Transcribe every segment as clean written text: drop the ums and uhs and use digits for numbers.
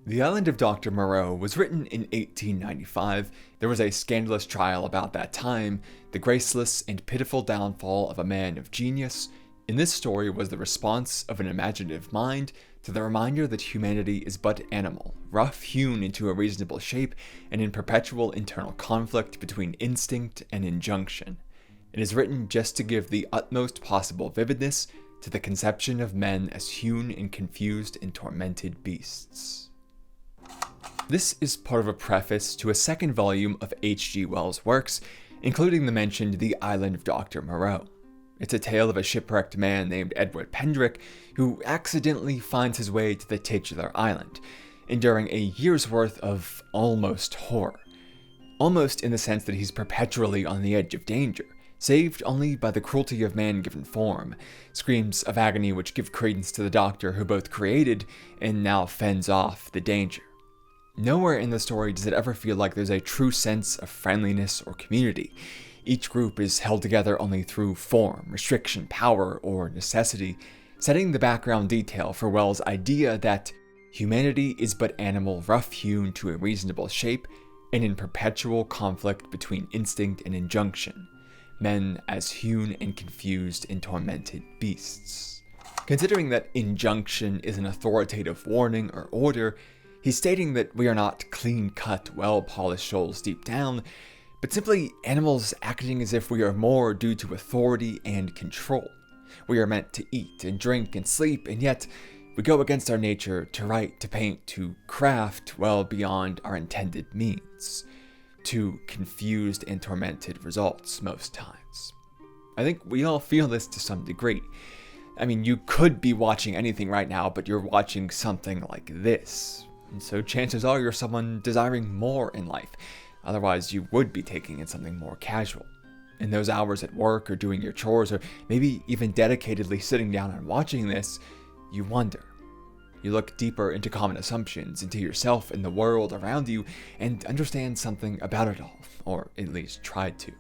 The Island of Doctor Moreau was written in 1895. There was a scandalous trial about that time, the graceless and pitiful downfall of a man of genius. In this story was the response of an imaginative mind to the reminder that humanity is but animal, rough-hewn into a reasonable shape, and in perpetual internal conflict between instinct and injunction. It is written just to give the utmost possible vividness to the conception of men as hewn and confused and tormented beasts. This is part of a preface to a second volume of H.G. Wells' works, including the mentioned The Island of Doctor Moreau. It's a tale of a shipwrecked man named Edward Pendrick who accidentally finds his way to the titular island, enduring a year's worth of almost horror. Almost in the sense that he's perpetually on the edge of danger, saved only by the cruelty of man-given form, screams of agony which give credence to the doctor who both created and now fends off the danger. Nowhere in the story does it ever feel like there's a true sense of friendliness or community. Each group is held together only through form, restriction, power, or necessity, setting the background detail for Wells' idea that humanity is but animal rough-hewn to a reasonable shape and in perpetual conflict between instinct and injunction, men as hewn and confused and tormented beasts. Considering that injunction is an authoritative warning or order, he's stating that we are not clean-cut, well-polished souls deep down, but simply animals acting as if we are more due to authority and control. We are meant to eat and drink and sleep, and yet we go against our nature to write, to paint, to craft well beyond our intended means, to confused and tormented results most times. I think we all feel this to some degree. I mean, you could be watching anything right now, but you're watching something like this. And so chances are you're someone desiring more in life. Otherwise, you would be taking in something more casual. In those hours at work or doing your chores, or maybe even dedicatedly sitting down and watching this, you wonder. You look deeper into common assumptions, into yourself and the world around you, and understand something about it all, or at least try to.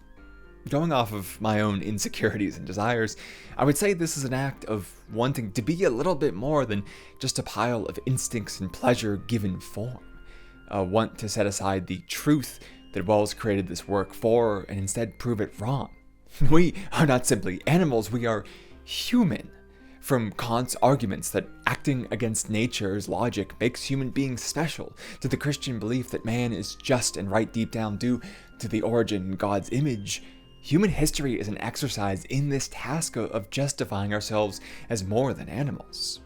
Going off of my own insecurities and desires, I would say this is an act of wanting to be a little bit more than just a pile of instincts and pleasure given form. A want to set aside the truth that Wells created this work for and instead prove it wrong. We are not simply animals, we are human. From Kant's arguments that acting against nature's logic makes human beings special, to the Christian belief that man is just and right deep down due to the origin in God's image, human history is an exercise in this task of justifying ourselves as more than animals.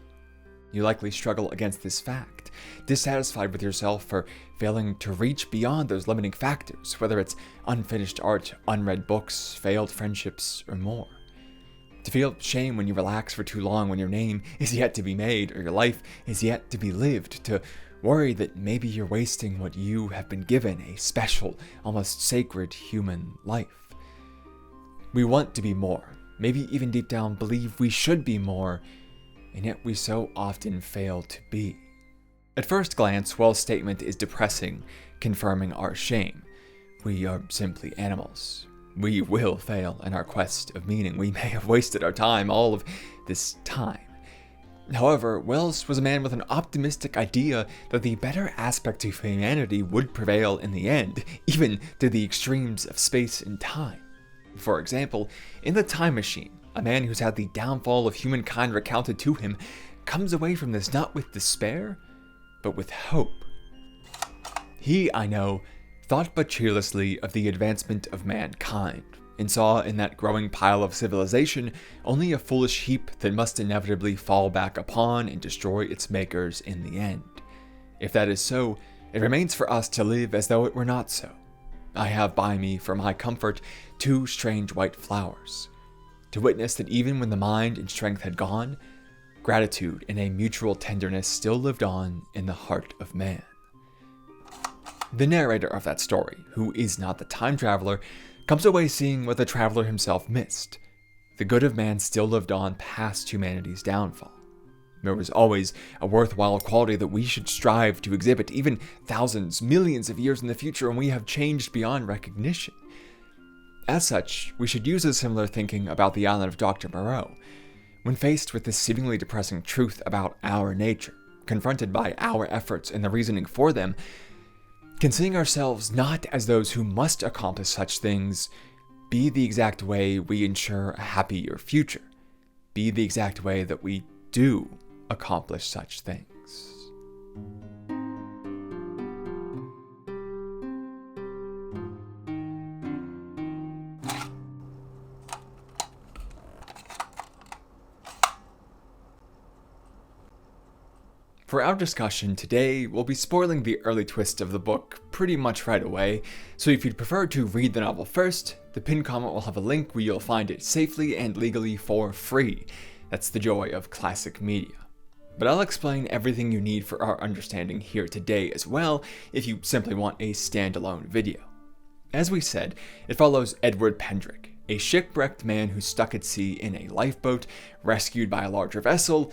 You likely struggle against this fact, dissatisfied with yourself for failing to reach beyond those limiting factors, whether it's unfinished art, unread books, failed friendships, or more. To feel shame when you relax for too long when your name is yet to be made or your life is yet to be lived, to worry that maybe you're wasting what you have been given, a special, almost sacred human life. We want to be more, maybe even deep down believe we should be more, and yet we so often fail to be. At first glance, Wells' statement is depressing, confirming our shame. We are simply animals. We will fail in our quest of meaning. We may have wasted our time, all of this time. However, Wells was a man with an optimistic idea that the better aspect of humanity would prevail in the end, even to the extremes of space and time. For example, in The Time Machine, a man who's had the downfall of humankind recounted to him comes away from this not with despair, but with hope. He, I know, thought but cheerlessly of the advancement of mankind, and saw in that growing pile of civilization only a foolish heap that must inevitably fall back upon and destroy its makers in the end. If that is so, it remains for us to live as though it were not so. I have by me, for my comfort, 2 strange white flowers, to witness that even when the mind and strength had gone, gratitude and a mutual tenderness still lived on in the heart of man. The narrator of that story, who is not the time traveler, comes away seeing what the traveler himself missed. The good of man still lived on past humanity's downfall. There was always a worthwhile quality that we should strive to exhibit, even thousands, millions of years in the future, and we have changed beyond recognition. As such, we should use a similar thinking about the Island of Doctor Moreau. When faced with this seemingly depressing truth about our nature, confronted by our efforts and the reasoning for them, can seeing ourselves not as those who must accomplish such things be the exact way we ensure a happier future, be the exact way that we do accomplish such things. For our discussion today, we'll be spoiling the early twist of the book pretty much right away, so if you'd prefer to read the novel first, the pinned comment will have a link where you'll find it safely and legally for free. That's the joy of classic media. But I'll explain everything you need for our understanding here today as well, if you simply want a standalone video. As we said, it follows Edward Pendrick, a shipwrecked man who's stuck at sea in a lifeboat, rescued by a larger vessel,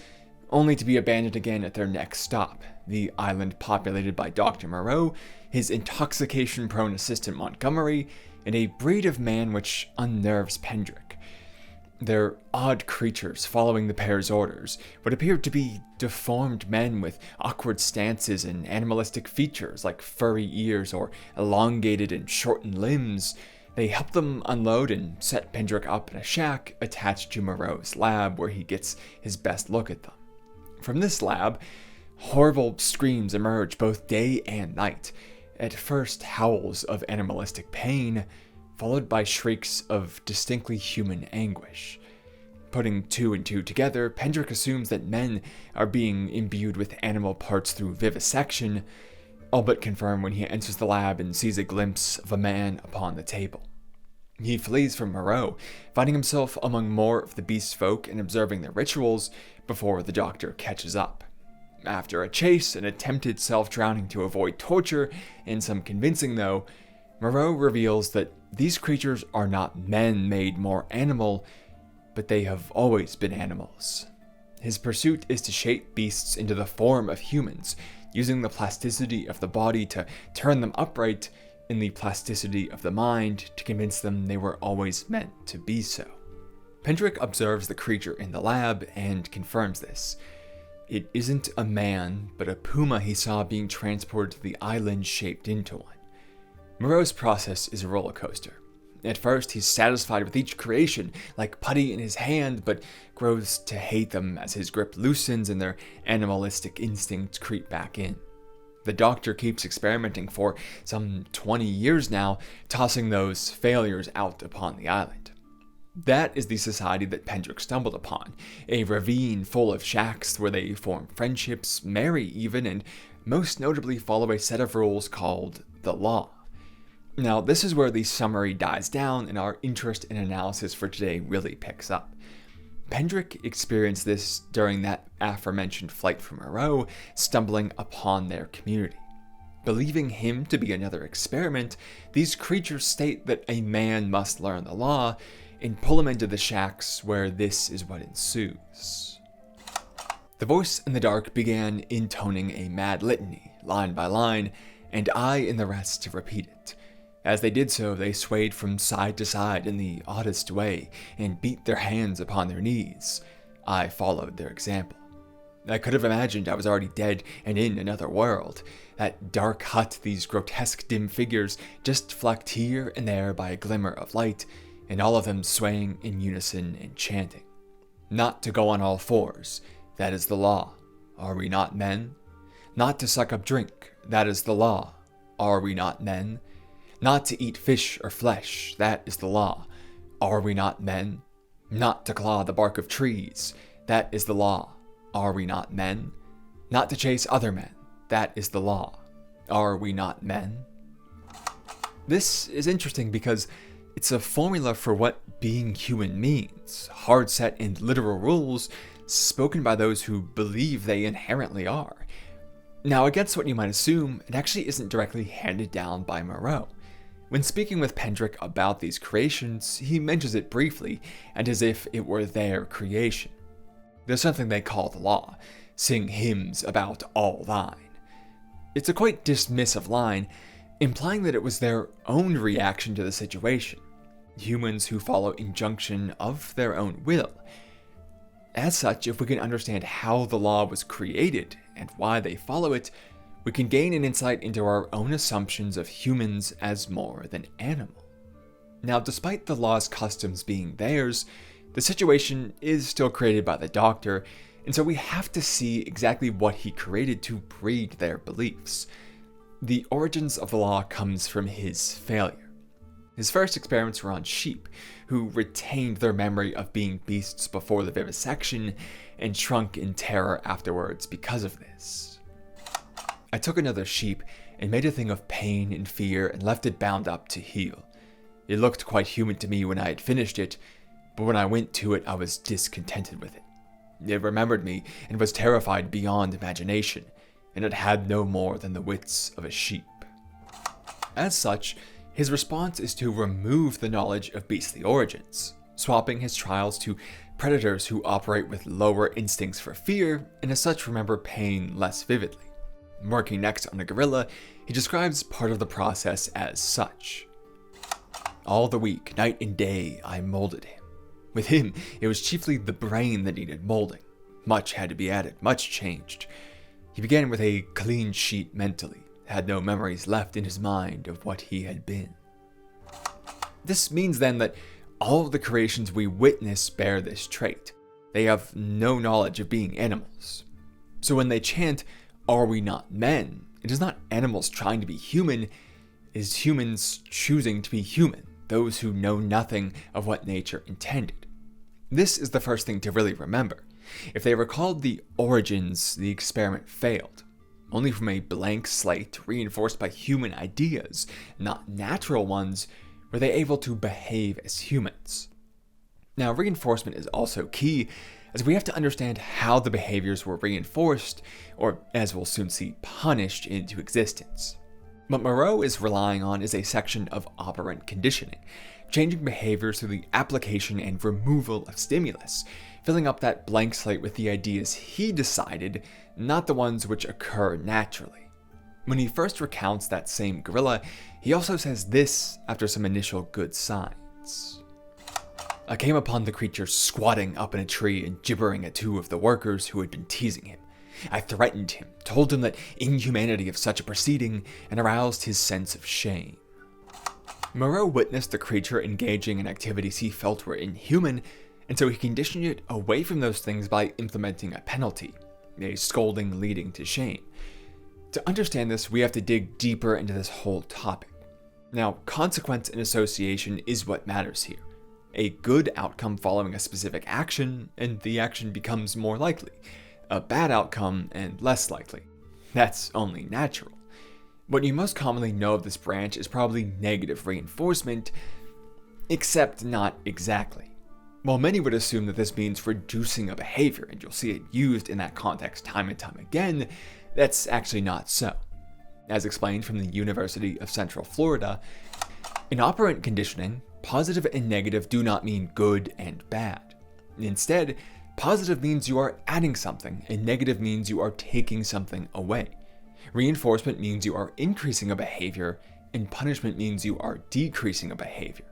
only to be abandoned again at their next stop, the island populated by Dr. Moreau, his intoxication-prone assistant Montgomery, and a breed of man which unnerves Pendrick. They're odd creatures following the pair's orders, what appear to be deformed men with awkward stances and animalistic features like furry ears or elongated and shortened limbs. They help them unload and set Pendrick up in a shack attached to Moreau's lab where he gets his best look at them. From this lab, horrible screams emerge both day and night. At first, howls of animalistic pain, followed by shrieks of distinctly human anguish. Putting two and two together, Pendrick assumes that men are being imbued with animal parts through vivisection, all but confirmed when he enters the lab and sees a glimpse of a man upon the table. He flees from Moreau, finding himself among more of the Beastfolk and observing their rituals before the doctor catches up. After a chase and attempted self-drowning to avoid torture, and some convincing though, Moreau reveals that these creatures are not men made more animal, but they have always been animals. His pursuit is to shape beasts into the form of humans, using the plasticity of the body to turn them upright and the plasticity of the mind to convince them they were always meant to be so. Pendrick observes the creature in the lab and confirms this. It isn't a man, but a puma he saw being transported to the island shaped into one. Moreau's process is a roller coaster. At first, he's satisfied with each creation, like putty in his hand, but grows to hate them as his grip loosens and their animalistic instincts creep back in. The doctor keeps experimenting for some 20 years now, tossing those failures out upon the island. That is the society that Pendrick stumbled upon, a ravine full of shacks where they form friendships, marry even, and most notably follow a set of rules called the law. Now, this is where the summary dies down and our interest in analysis for today really picks up. Pendrick experienced this during that aforementioned flight from Moreau, stumbling upon their community. Believing him to be another experiment, these creatures state that a man must learn the law and pull him into the shacks where this is what ensues. The voice in the dark began intoning a mad litany, line by line, and I and the rest to repeat it. As they did so, they swayed from side to side in the oddest way and beat their hands upon their knees. I followed their example. I could have imagined I was already dead and in another world. That dark hut, these grotesque dim figures, just flecked here and there by a glimmer of light, and all of them swaying in unison and chanting. Not to go on all fours, that is the law. Are we not men? Not to suck up drink, that is the law. Are we not men? Not to eat fish or flesh, that is the law. Are we not men? Not to claw the bark of trees, that is the law. Are we not men? Not to chase other men, that is the law. Are we not men? This is interesting because it's a formula for what being human means, hard set and literal rules spoken by those who believe they inherently are. Now, against what you might assume, it actually isn't directly handed down by Moreau. When speaking with Pendrick about these creations, he mentions it briefly, and as if it were their creation. There's something they call the law, sing hymns about all thine. It's a quite dismissive line, implying that it was their own reaction to the situation, humans who follow injunction of their own will. As such, if we can understand how the law was created and why they follow it, we can gain an insight into our own assumptions of humans as more than animal. Now, despite the law's customs being theirs, the situation is still created by the Doctor, and so we have to see exactly what he created to breed their beliefs. The origins of the law comes from his failure. His first experiments were on sheep, who retained their memory of being beasts before the vivisection and shrunk in terror afterwards because of this. I took another sheep and made a thing of pain and fear and left it bound up to heal. It looked quite human to me when I had finished it, but when I went to it, I was discontented with it. It remembered me and was terrified beyond imagination, and it had no more than the wits of a sheep. As such, his response is to remove the knowledge of beastly origins, swapping his trials to predators who operate with lower instincts for fear, and as such remember pain less vividly. Working next on a gorilla, he describes part of the process as such. All the week, night and day, I molded him. With him, it was chiefly the brain that needed molding. Much had to be added, much changed. He began with a clean sheet mentally, had no memories left in his mind of what he had been. This means then that all of the creations we witness bear this trait. They have no knowledge of being animals. So when they chant, "Are we not men?" it is not animals trying to be human, it is humans choosing to be human, those who know nothing of what nature intended. This is the first thing to really remember. If they recalled the origins, the experiment failed. Only from a blank slate reinforced by human ideas, not natural ones, were they able to behave as humans. Now, reinforcement is also key, as we have to understand how the behaviors were reinforced, or as we'll soon see, punished into existence. What Moreau is relying on is a section of operant conditioning, changing behaviors through the application and removal of stimulus, filling up that blank slate with the ideas he decided, not the ones which occur naturally. When he first recounts that same gorilla, he also says this after some initial good signs. I came upon the creature squatting up in a tree and gibbering at two of the workers who had been teasing him. I threatened him, told him the inhumanity of such a proceeding, and aroused his sense of shame. Moreau witnessed the creature engaging in activities he felt were inhuman, and so he conditioned it away from those things by implementing a penalty, a scolding leading to shame. To understand this, we have to dig deeper into this whole topic. Now, consequence and association is what matters here. A good outcome following a specific action, and the action becomes more likely. A bad outcome, and less likely. That's only natural. What you most commonly know of this branch is probably negative reinforcement, except not exactly. While many would assume that this means reducing a behavior, and you'll see it used in that context time and time again, that's actually not so. As explained from the University of Central Florida, in operant conditioning, positive and negative do not mean good and bad. Instead, positive means you are adding something, and negative means you are taking something away. Reinforcement means you are increasing a behavior, and punishment means you are decreasing a behavior.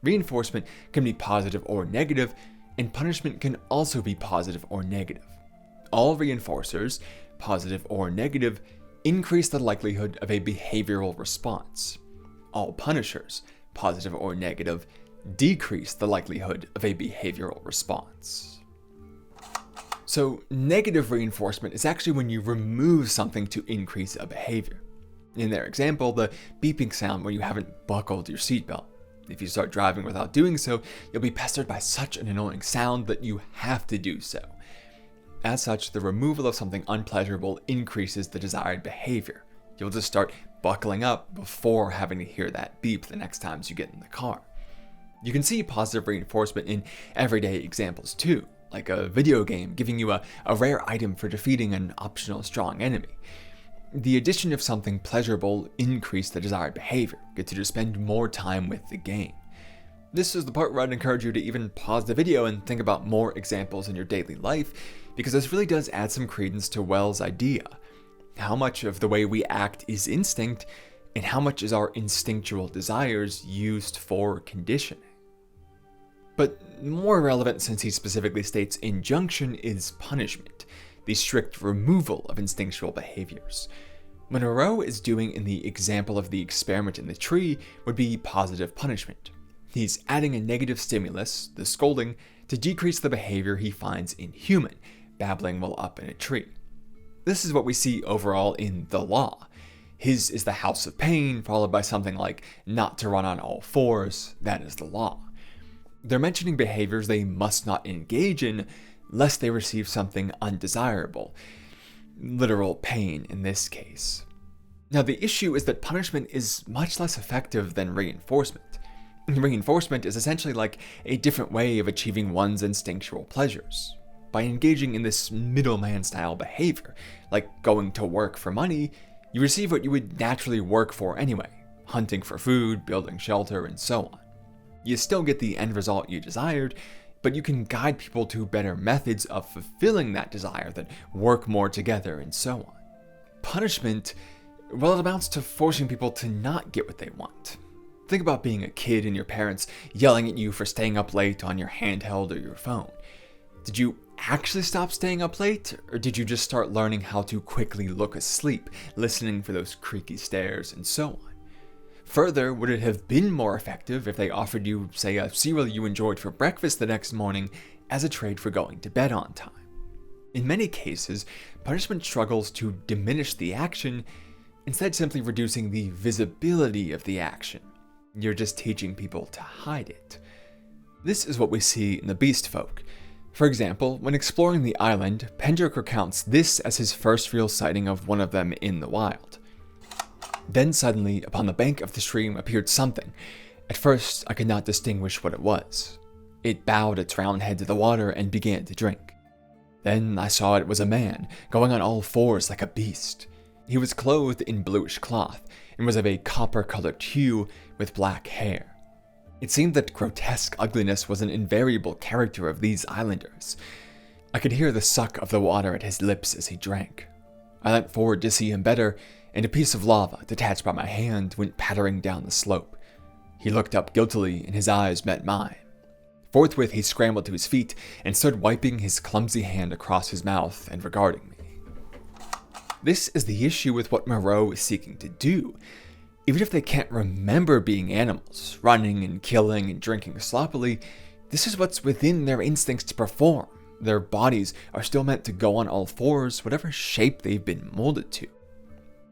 Reinforcement can be positive or negative, and punishment can also be positive or negative. All reinforcers, positive or negative, increase the likelihood of a behavioral response. All punishers, positive or negative, decrease the likelihood of a behavioral response. So, negative reinforcement is actually when you remove something to increase a behavior. In their example, the beeping sound when you haven't buckled your seatbelt. If you start driving without doing so, you'll be pestered by such an annoying sound that you have to do so. As such, the removal of something unpleasurable increases the desired behavior. You'll just start buckling up before having to hear that beep the next time you get in the car. You can see positive reinforcement in everyday examples too, like a video game giving you a rare item for defeating an optional strong enemy. The addition of something pleasurable increases the desired behavior, gets you to spend more time with the game. This is the part where I'd encourage you to even pause the video and think about more examples in your daily life, because this really does add some credence to Wells' idea. How much of the way we act is instinct, and how much is our instinctual desires used for conditioning? But more relevant since he specifically states injunction is punishment, the strict removal of instinctual behaviors. What Moreau is doing in the example of the experiment in the tree would be positive punishment. He's adding a negative stimulus, the scolding, to decrease the behavior he finds inhuman, babbling while up in a tree. This is what we see overall in the law. His is the house of pain, followed by something like not to run on all fours, that is the law. They're mentioning behaviors they must not engage in, lest they receive something undesirable. Literal pain in this case. Now the issue is that punishment is much less effective than reinforcement. Reinforcement is essentially like a different way of achieving one's instinctual pleasures. By engaging in this middleman style behavior, like going to work for money, you receive what you would naturally work for anyway, hunting for food, building shelter, and so on. You still get the end result you desired, but you can guide people to better methods of fulfilling that desire that work more together and so on. Punishment, well, it amounts to forcing people to not get what they want. Think about being a kid and your parents yelling at you for staying up late on your handheld or your phone. Did you actually stop staying up late, or did you just start learning how to quickly look asleep, listening for those creaky stairs and so on? Further, would it have been more effective if they offered you, say, a cereal you enjoyed for breakfast the next morning as a trade for going to bed on time? In many cases, punishment struggles to diminish the action, instead simply reducing the visibility of the action. You're just teaching people to hide it. This is what we see in the Beastfolk. For example, when exploring the island, Pendrick recounts this as his first real sighting of one of them in the wild. Then suddenly, upon the bank of the stream appeared something. At first, I could not distinguish what it was. It bowed its round head to the water and began to drink. Then I saw it was a man, going on all fours like a beast. He was clothed in bluish cloth, and was of a copper-colored hue with black hair. It seemed that grotesque ugliness was an invariable character of these islanders. I could hear the suck of the water at his lips as he drank. I leant forward to see him better, and a piece of lava, detached by my hand, went pattering down the slope. He looked up guiltily, and his eyes met mine. Forthwith he scrambled to his feet, and stood wiping his clumsy hand across his mouth and regarding me. This is the issue with what Moreau is seeking to do. Even if they can't remember being animals, running and killing and drinking sloppily, this is what's within their instincts to perform. Their bodies are still meant to go on all fours, whatever shape they've been molded to.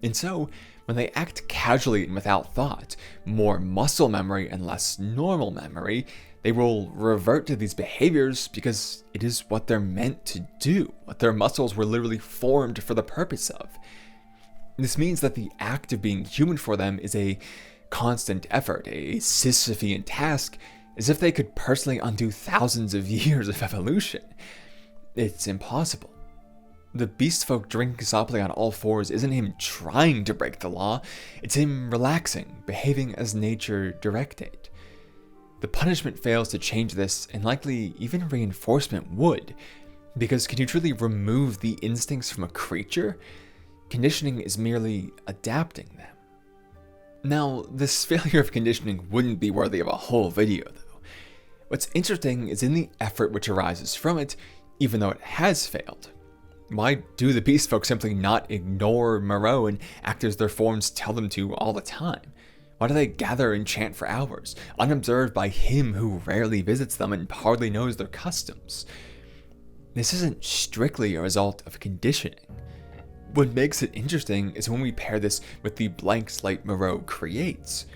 And so, when they act casually and without thought, more muscle memory and less normal memory, they will revert to these behaviors because it is what they're meant to do, what their muscles were literally formed for the purpose of. This means that the act of being human for them is a constant effort, a Sisyphean task, as if they could personally undo thousands of years of evolution. It's impossible. The Beastfolk drinking softly on all fours isn't him trying to break the law, it's him relaxing, behaving as nature directed. The punishment fails to change this, and likely even reinforcement would, because can you truly remove the instincts from a creature? Conditioning is merely adapting them. Now, this failure of conditioning wouldn't be worthy of a whole video though. What's interesting is in the effort which arises from it, even though it has failed. Why do the Beastfolk simply not ignore Moreau and act as their forms tell them to all the time? Why do they gather and chant for hours, unobserved by him who rarely visits them and hardly knows their customs? This isn't strictly a result of conditioning. What makes it interesting is when we pair this with the blank slate Moreau creates.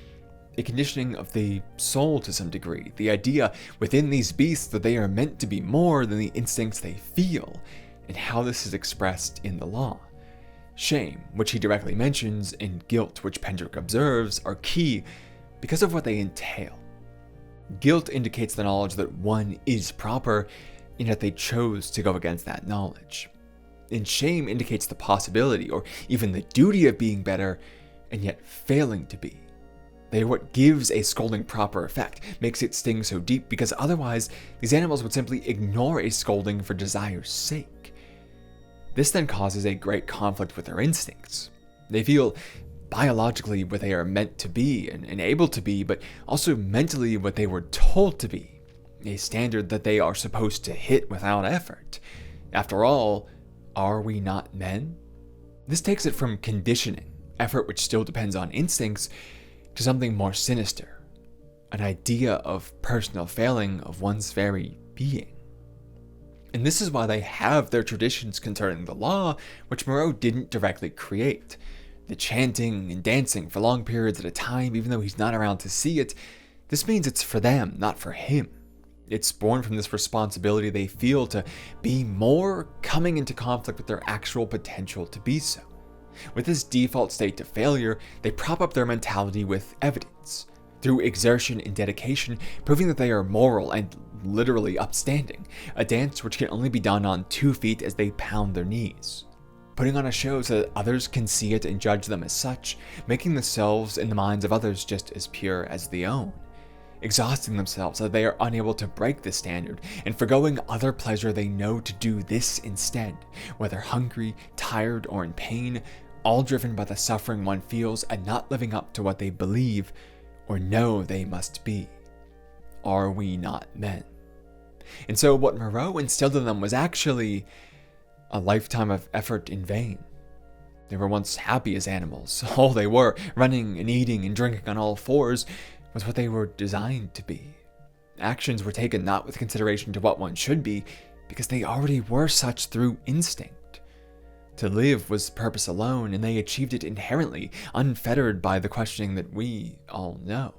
A conditioning of the soul to some degree, the idea within these beasts that they are meant to be more than the instincts they feel, and how this is expressed in the law. Shame, which he directly mentions, and guilt, which Pendrick observes, are key because of what they entail. Guilt indicates the knowledge that one is proper, and yet they chose to go against that knowledge. And shame indicates the possibility, or even the duty of being better, and yet failing to be. They are what gives a scolding proper effect, makes it sting so deep, because otherwise, these animals would simply ignore a scolding for desire's sake. This then causes a great conflict with their instincts. They feel biologically what they are meant to be and able to be, but also mentally what they were told to be. a standard that they are supposed to hit without effort. After all, are we not men? This takes it from conditioning, effort which still depends on instincts, to something more sinister, an idea of personal failing of one's very being. And this is why they have their traditions concerning the law, which Moreau didn't directly create. The chanting and dancing for long periods at a time, even though he's not around to see it, this means it's for them, not for him. It's born from this responsibility they feel to be more, coming into conflict with their actual potential to be so. With this default state to failure, they prop up their mentality with evidence, through exertion and dedication, proving that they are moral and literally upstanding, a dance which can only be done on 2 feet as they pound their knees. Putting on a show so that others can see it and judge them as such, making themselves in the minds of others just as pure as the own. Exhausting themselves so that they are unable to break the standard, and forgoing other pleasure they know to do this instead, whether hungry, tired, or in pain, all driven by the suffering one feels at not living up to what they believe or know they must be. Are we not men? And so what Moreau instilled in them was actually a lifetime of effort in vain. They were once happy as animals. All they were, running and eating and drinking on all fours, was what they were designed to be. Actions were taken not with consideration to what one should be, because they already were such through instinct. To live was purpose alone, and they achieved it inherently, unfettered by the questioning that we all know.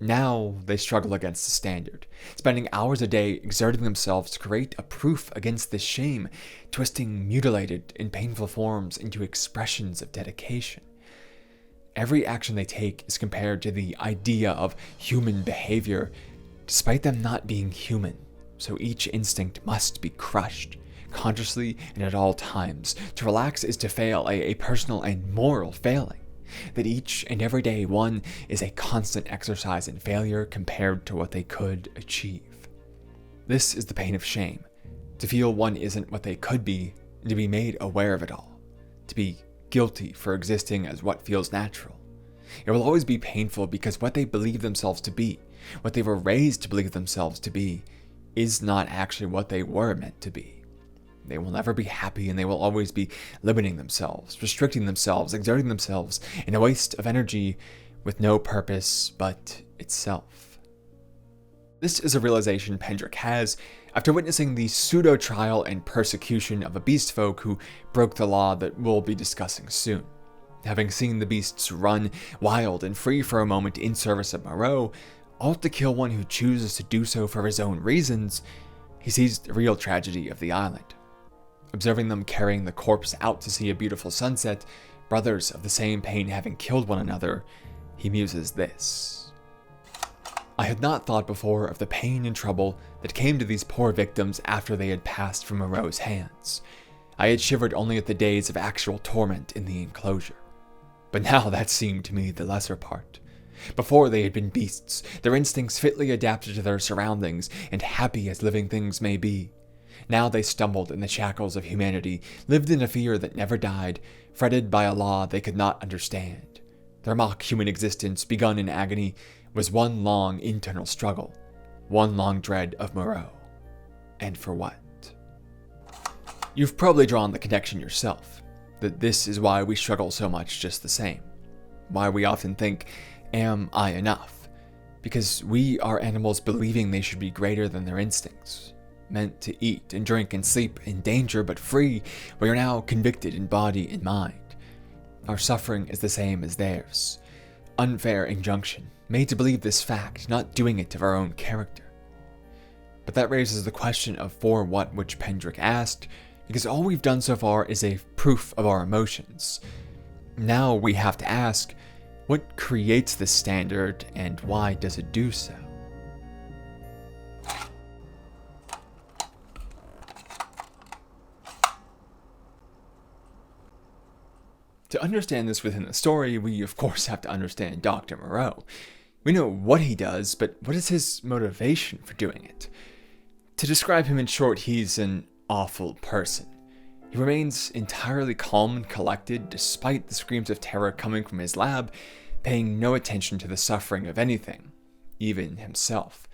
Now they struggle against the standard, spending hours a day exerting themselves to create a proof against this shame, twisting mutilated and painful forms into expressions of dedication. Every action they take is compared to the idea of human behavior, despite them not being human, so each instinct must be crushed, consciously and at all times. To relax is to fail, a personal and moral failing. That each and every day one is a constant exercise in failure compared to what they could achieve. This is the pain of shame, to feel one isn't what they could be, and to be made aware of it all, to be guilty for existing as what feels natural. It will always be painful because what they believe themselves to be, what they were raised to believe themselves to be, is not actually what they were meant to be. They will never be happy, and they will always be limiting themselves, restricting themselves, exerting themselves in a waste of energy with no purpose but itself. This is a realization Pendrick has after witnessing the pseudo-trial and persecution of a Beastfolk who broke the law that we'll be discussing soon. Having seen the beasts run wild and free for a moment in service of Moreau, all to kill one who chooses to do so for his own reasons, he sees the real tragedy of the island. Observing them carrying the corpse out to see a beautiful sunset, brothers of the same pain having killed one another, he muses this: I had not thought before of the pain and trouble that came to these poor victims after they had passed from Moreau's hands. I had shivered only at the days of actual torment in the enclosure. But now that seemed to me the lesser part. Before they had been beasts, their instincts fitly adapted to their surroundings, and happy as living things may be. Now they stumbled in the shackles of humanity, lived in a fear that never died, fretted by a law they could not understand. Their mock human existence, begun in agony, was one long internal struggle, one long dread of Moreau. And for what? You've probably drawn the connection yourself, that this is why we struggle so much just the same. Why we often think, am I enough? Because we are animals believing they should be greater than their instincts. Meant to eat and drink and sleep in danger but free, we are now convicted in body and mind. Our suffering is the same as theirs. Unfair injunction, made to believe this fact, not doing it of our own character. But that raises the question of for what which Pendrick asked, because all we've done so far is a proof of our emotions. Now we have to ask, what creates this standard and why does it do so? To understand this within the story, we of course have to understand Dr. Moreau. We know what he does, but what is his motivation for doing it? To describe him in short, he's an awful person. He remains entirely calm and collected despite the screams of terror coming from his lab, paying no attention to the suffering of anything, even himself.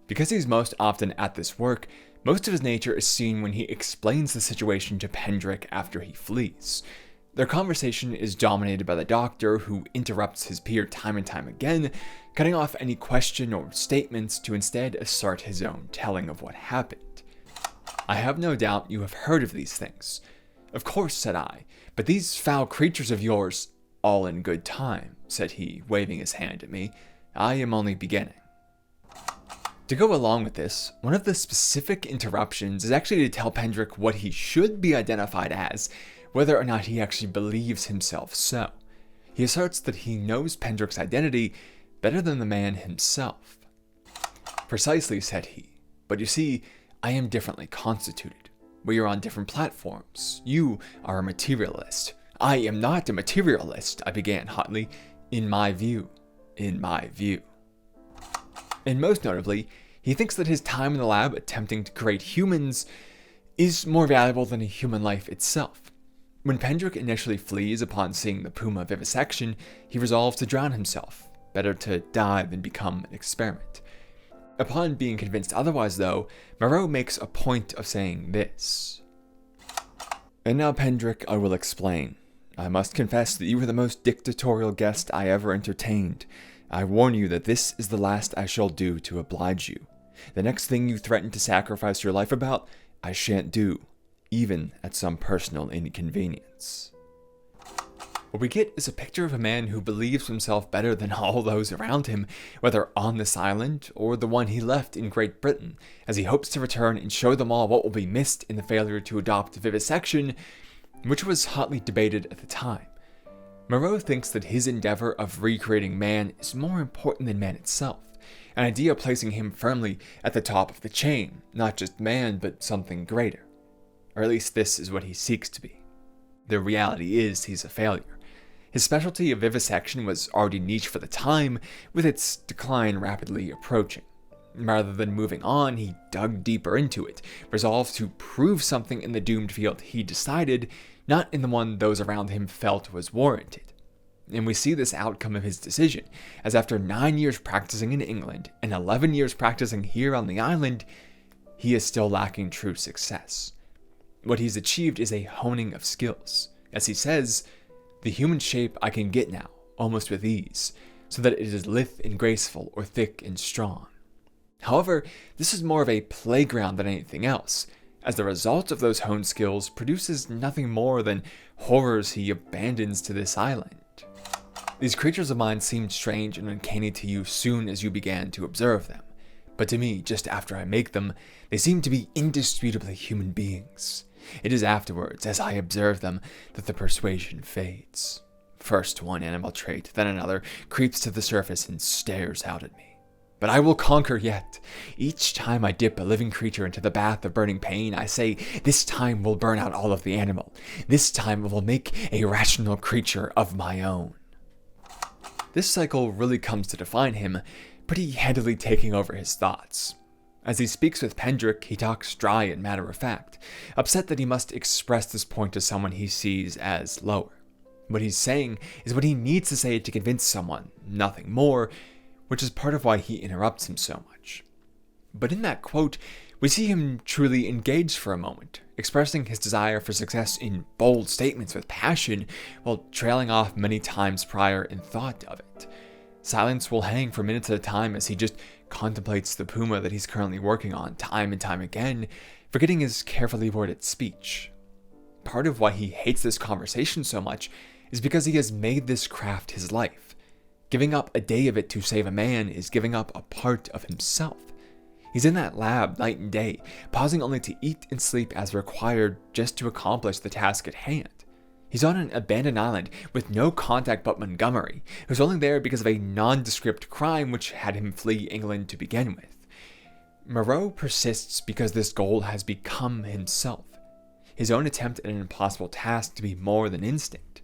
Because he's most often at this work, most of his nature is seen when he explains the situation to Pendrick after he flees. Their conversation is dominated by the Doctor, who interrupts his peer time and time again, cutting off any question or statements to instead assert his own telling of what happened. "I have no doubt you have heard of these things." "Of course," said I, "but these foul creatures of yours—" "All in good time," said he, waving his hand at me. "I am only beginning." To go along with this, one of the specific interruptions is actually to tell Pendrick what he should be identified as, whether or not he actually believes himself so. He asserts that he knows Pendrick's identity better than the man himself. "Precisely," said he, "but you see, I am differently constituted. We are on different platforms. You are a materialist." "I am not a materialist," I began hotly. In my view. And most notably, he thinks that his time in the lab attempting to create humans is more valuable than a human life itself. When Pendrick initially flees upon seeing the puma vivisection, he resolves to drown himself. Better to die than become an experiment. Upon being convinced otherwise, though, Moreau makes a point of saying this: "And now, Pendrick, I will explain. I must confess that you were the most dictatorial guest I ever entertained. I warn you that this is the last I shall do to oblige you. The next thing you threaten to sacrifice your life about, I shan't do, even at some personal inconvenience." What we get is a picture of a man who believes himself better than all those around him, whether on this island or the one he left in Great Britain, as he hopes to return and show them all what will be missed in the failure to adopt vivisection, which was hotly debated at the time. Moreau thinks that his endeavor of recreating man is more important than man itself, an idea placing him firmly at the top of the chain, not just man, but something greater. Or at least this is what he seeks to be. The reality is he's a failure. His specialty of vivisection was already niche for the time, with its decline rapidly approaching. Rather than moving on, he dug deeper into it, resolved to prove something in the doomed field he decided, not in the one those around him felt was warranted. And we see this outcome of his decision, as after 9 years practicing in England and 11 years practicing here on the island, he is still lacking true success. What he's achieved is a honing of skills. As he says, "The human shape I can get now, almost with ease, so that it is lithe and graceful or thick and strong." However, this is more of a playground than anything else, as the result of those honed skills produces nothing more than horrors he abandons to this island. These creatures of mine seemed strange and uncanny to you soon as you began to observe them, but to me, just after I make them, they seem to be indisputably human beings. It is afterwards, as I observe them, that the persuasion fades. First one animal trait, then another, creeps to the surface and stares out at me. But I will conquer yet. Each time I dip a living creature into the bath of burning pain, I say, this time will burn out all of the animal. This time I will make a rational creature of my own. This cycle really comes to define him, pretty handily taking over his thoughts. As he speaks with Pendrick, he talks dry and matter-of-fact, upset that he must express this point to someone he sees as lower. What he's saying is what he needs to say to convince someone, nothing more, which is part of why he interrupts him so much. But in that quote, we see him truly engaged for a moment, expressing his desire for success in bold statements with passion, while trailing off many times prior in thought of it. Silence will hang for minutes at a time as he just contemplates the puma that he's currently working on time and time again, forgetting his carefully worded speech. Part of why he hates this conversation so much is because he has made this craft his life. Giving up a day of it to save a man is giving up a part of himself. He's in that lab night and day, pausing only to eat and sleep as required just to accomplish the task at hand. He's on an abandoned island with no contact but Montgomery, who's only there because of a nondescript crime which had him flee England to begin with. Moreau persists because this goal has become himself, his own attempt at an impossible task to be more than instinct.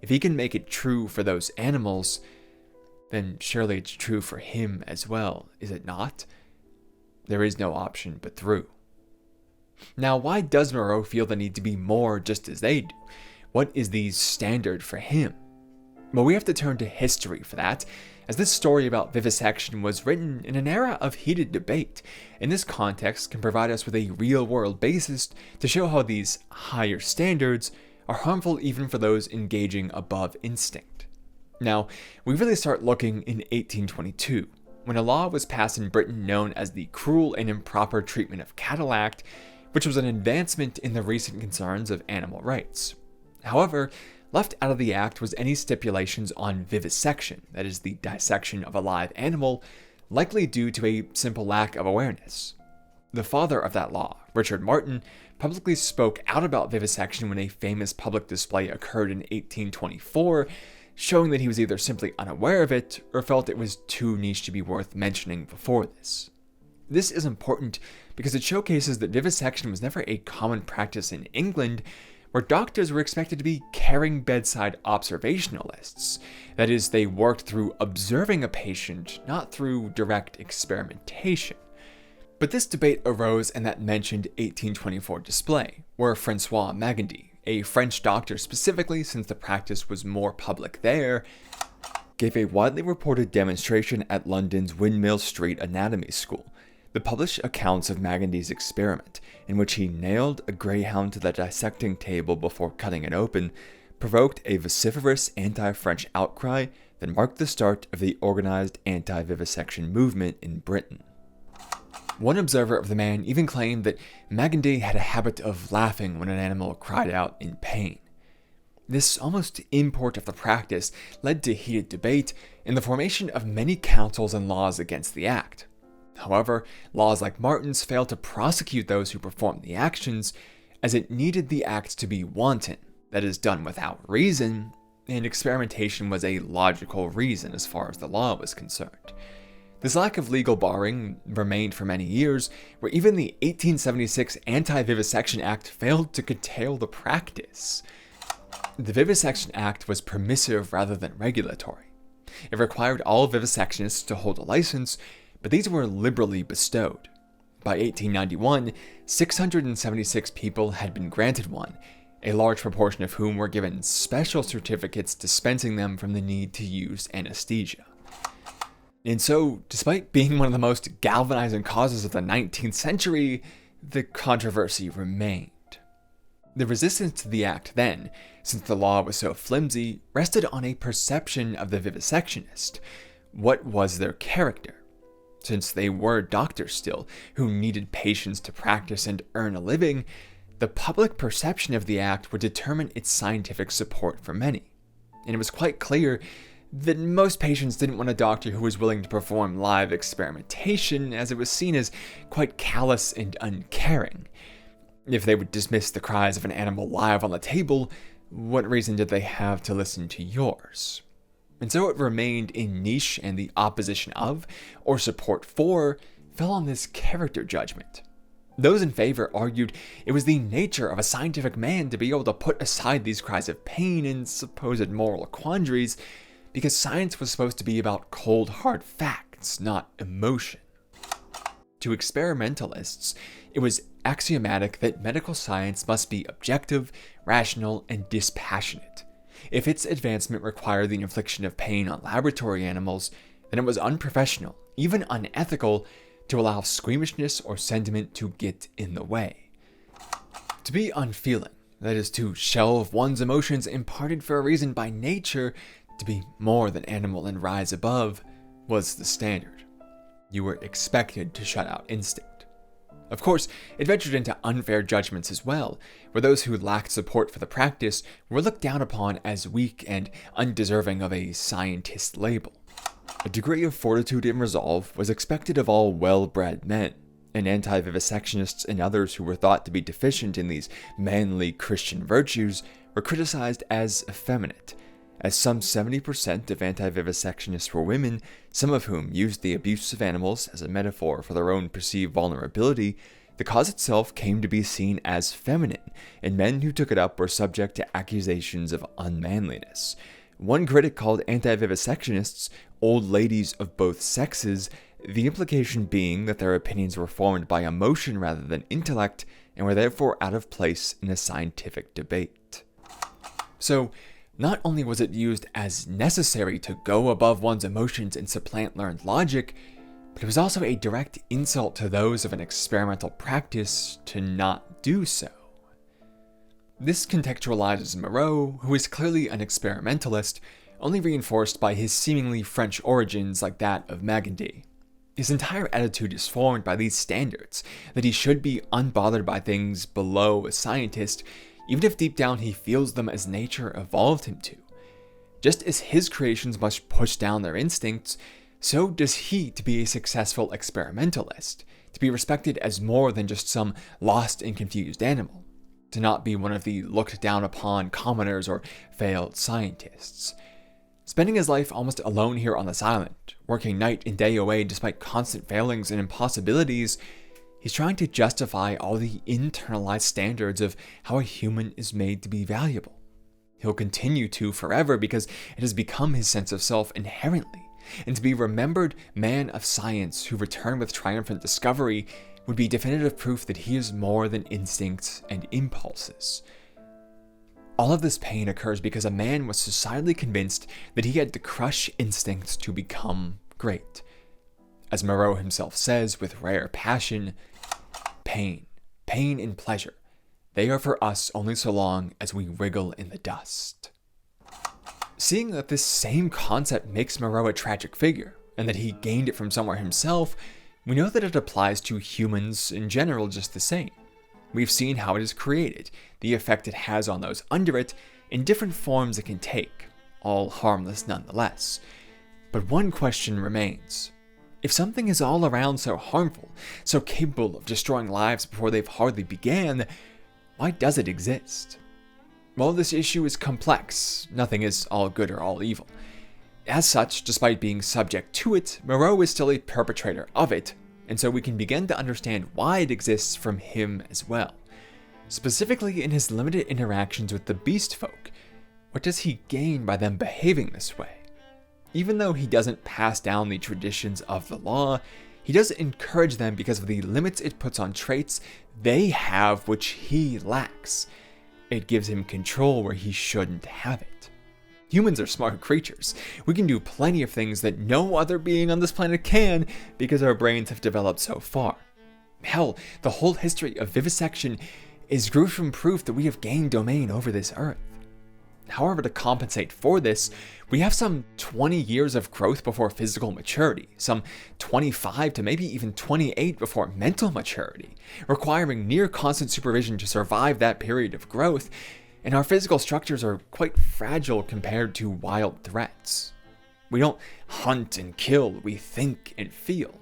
If he can make it true for those animals, then surely it's true for him as well, is it not? There is no option but through. Now, why does Moreau feel the need to be more just as they do? What is the standard for him? Well, we have to turn to history for that, as this story about vivisection was written in an era of heated debate, and this context can provide us with a real-world basis to show how these higher standards are harmful even for those engaging above instinct. Now, we really start looking in 1822, when a law was passed in Britain known as the Cruel and Improper Treatment of Cattle Act, which was an advancement in the recent concerns of animal rights. However, left out of the act was any stipulations on vivisection, that is, the dissection of a live animal, likely due to a simple lack of awareness. The father of that law, Richard Martin, publicly spoke out about vivisection when a famous public display occurred in 1824, showing that he was either simply unaware of it or felt it was too niche to be worth mentioning before this. This is important because it showcases that vivisection was never a common practice in England, where doctors were expected to be caring bedside observationalists. That is, they worked through observing a patient, not through direct experimentation. But this debate arose in that mentioned 1824 display, where Francois Magendie, a French doctor specifically since the practice was more public there, gave a widely reported demonstration at London's Windmill Street Anatomy School. The published accounts of Magendie's experiment, in which he nailed a greyhound to the dissecting table before cutting it open, provoked a vociferous anti-French outcry that marked the start of the organized anti-vivisection movement in Britain. One observer of the man even claimed that Magendie had a habit of laughing when an animal cried out in pain. This almost import of the practice led to heated debate and the formation of many councils and laws against the act. However, laws like Martin's failed to prosecute those who performed the actions, as it needed the act to be wanton, that is, done without reason, and experimentation was a logical reason as far as the law was concerned. This lack of legal barring remained for many years, where even the 1876 Anti-Vivisection Act failed to curtail the practice. The Vivisection Act was permissive rather than regulatory. It required all vivisectionists to hold a license, but these were liberally bestowed. By 1891, 676 people had been granted one, a large proportion of whom were given special certificates dispensing them from the need to use anesthesia. And so, despite being one of the most galvanizing causes of the 19th century, the controversy remained. The resistance to the act then, since the law was so flimsy, rested on a perception of the vivisectionist. What was their character? Since they were doctors still, who needed patients to practice and earn a living, the public perception of the act would determine its scientific support for many. And it was quite clear that most patients didn't want a doctor who was willing to perform live experimentation, as it was seen as quite callous and uncaring. If they would dismiss the cries of an animal live on the table, what reason did they have to listen to yours? And so it remained in niche, and the opposition of, or support for, fell on this character judgment. Those in favor argued it was the nature of a scientific man to be able to put aside these cries of pain and supposed moral quandaries, because science was supposed to be about cold, hard facts, not emotion. To experimentalists, it was axiomatic that medical science must be objective, rational, and dispassionate. If its advancement required the infliction of pain on laboratory animals, then it was unprofessional, even unethical, to allow squeamishness or sentiment to get in the way. To be unfeeling, that is, to shelve one's emotions imparted for a reason by nature, to be more than animal and rise above, was the standard. You were expected to shut out instinct. Of course, it ventured into unfair judgments as well, where those who lacked support for the practice were looked down upon as weak and undeserving of a scientist label. A degree of fortitude and resolve was expected of all well-bred men, and anti-vivisectionists and others who were thought to be deficient in these manly Christian virtues were criticized as effeminate, as some 70% of anti-vivisectionists were women, some of whom used the abuse of animals as a metaphor for their own perceived vulnerability. The cause itself came to be seen as feminine, and men who took it up were subject to accusations of unmanliness. One critic called anti-vivisectionists old ladies of both sexes, the implication being that their opinions were formed by emotion rather than intellect, and were therefore out of place in a scientific debate. So, Not only was it used as necessary to go above one's emotions and supplant learned logic, but it was also a direct insult to those of an experimental practice to not do so. This contextualizes Moreau, who is clearly an experimentalist, only reinforced by his seemingly French origins like that of Magendie. His entire attitude is formed by these standards, that he should be unbothered by things below a scientist, even if deep down he feels them as nature evolved him to. Just as his creations must push down their instincts, so does he to be a successful experimentalist, to be respected as more than just some lost and confused animal, to not be one of the looked down upon commoners or failed scientists. Spending his life almost alone here on this island, working night and day away despite constant failings and impossibilities, he's trying to justify all the internalized standards of how a human is made to be valuable. He'll continue to forever because it has become his sense of self inherently, and to be remembered man of science who returned with triumphant discovery would be definitive proof that he is more than instincts and impulses. All of this pain occurs because a man was societally convinced that he had to crush instincts to become great. As Moreau himself says with rare passion, pain and pleasure, they are for us only so long as we wriggle in the dust. Seeing that this same concept makes Moreau a tragic figure, and that he gained it from somewhere himself, we know that it applies to humans in general just the same. We've seen how it is created, the effect it has on those under it, in different forms it can take, all harmless nonetheless. But one question remains. If something is all around so harmful, so capable of destroying lives before they've hardly began, why does it exist? Well, this issue is complex. Nothing is all good or all evil. As such, despite being subject to it, Moreau is still a perpetrator of it, and so we can begin to understand why it exists from him as well. Specifically in his limited interactions with the Beastfolk, what does he gain by them behaving this way? Even though he doesn't pass down the traditions of the law, he does encourage them because of the limits it puts on traits they have which he lacks. It gives him control where he shouldn't have it. Humans are smart creatures. We can do plenty of things that no other being on this planet can because our brains have developed so far. Hell, the whole history of vivisection is gruesome proof that we have gained domain over this earth. However, to compensate for this, we have some 20 years of growth before physical maturity, some 25 to maybe even 28 before mental maturity, requiring near constant supervision to survive that period of growth, and our physical structures are quite fragile compared to wild threats. We don't hunt and kill, we think and feel.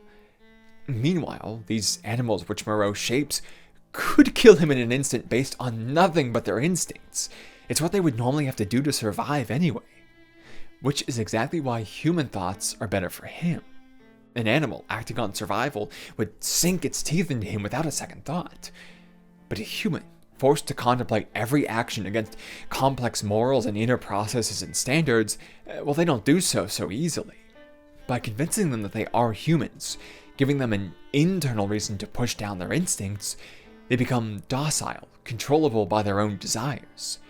Meanwhile, these animals which Moreau shapes could kill him in an instant based on nothing but their instincts. It's what they would normally have to do to survive anyway. Which is exactly why human thoughts are better for him. An animal acting on survival would sink its teeth into him without a second thought. But a human, forced to contemplate every action against complex morals and inner processes and standards, well, they don't do so easily. By convincing them that they are humans, giving them an internal reason to push down their instincts, they become docile, controllable by their own desires.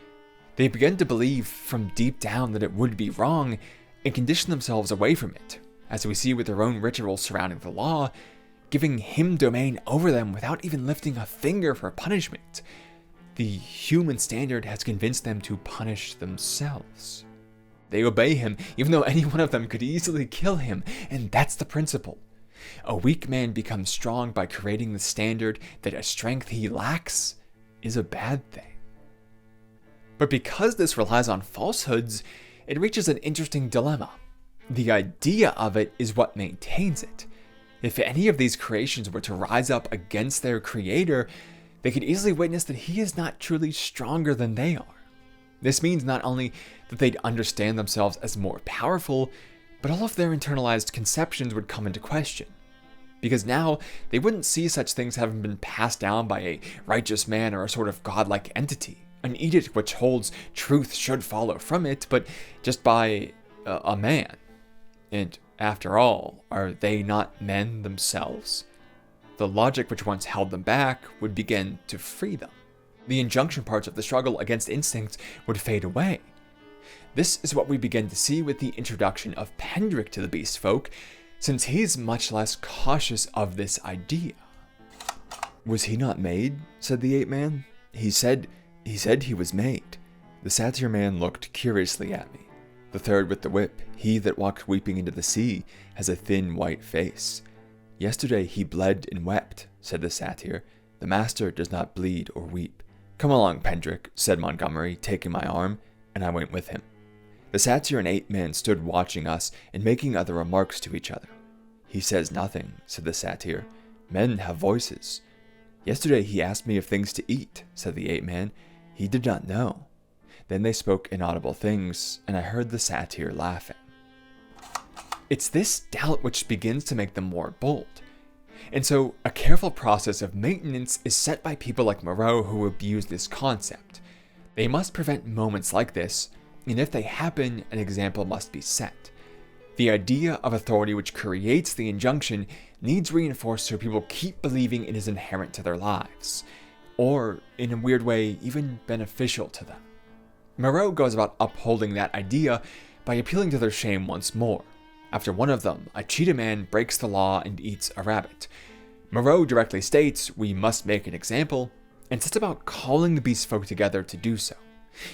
They begin to believe from deep down that it would be wrong and condition themselves away from it, as we see with their own rituals surrounding the law, giving him domain over them without even lifting a finger for punishment. The human standard has convinced them to punish themselves. They obey him even though any one of them could easily kill him, and that's the principle. A weak man becomes strong by creating the standard that a strength he lacks is a bad thing. But because this relies on falsehoods, it reaches an interesting dilemma. The idea of it is what maintains it. If any of these creations were to rise up against their creator, they could easily witness that he is not truly stronger than they are. This means not only that they'd understand themselves as more powerful, but all of their internalized conceptions would come into question. Because now, they wouldn't see such things having been passed down by a righteous man or a sort of godlike entity, an edict which holds truth should follow from it, but just by a man. And after all, are they not men themselves? The logic which once held them back would begin to free them. The injunction parts of the struggle against instincts would fade away. This is what we begin to see with the introduction of Pendrick to the Beastfolk, since he's much less cautious of this idea. "Was he not made?" said the ape-man. He said he was made." The satyr man looked curiously at me. "The third with the whip, he that walked weeping into the sea, has a thin white face. Yesterday he bled and wept," said the satyr. "The master does not bleed or weep." "Come along, Pendrick," said Montgomery, taking my arm, and I went with him. The satyr and ape-man stood watching us and making other remarks to each other. "He says nothing," said the satyr. "Men have voices." "Yesterday he asked me of things to eat," said the ape-man. "He did not know." Then they spoke inaudible things, and I heard the satyr laughing. It's this doubt which begins to make them more bold. And so a careful process of maintenance is set by people like Moreau who abuse this concept. They must prevent moments like this, and if they happen, an example must be set. The idea of authority which creates the injunction needs reinforced so people keep believing it is inherent to their lives, or, in a weird way, even beneficial to them. Moreau goes about upholding that idea by appealing to their shame once more. After one of them, a cheetah man breaks the law and eats a rabbit. Moreau directly states we must make an example, and sets about calling the Beastfolk together to do so.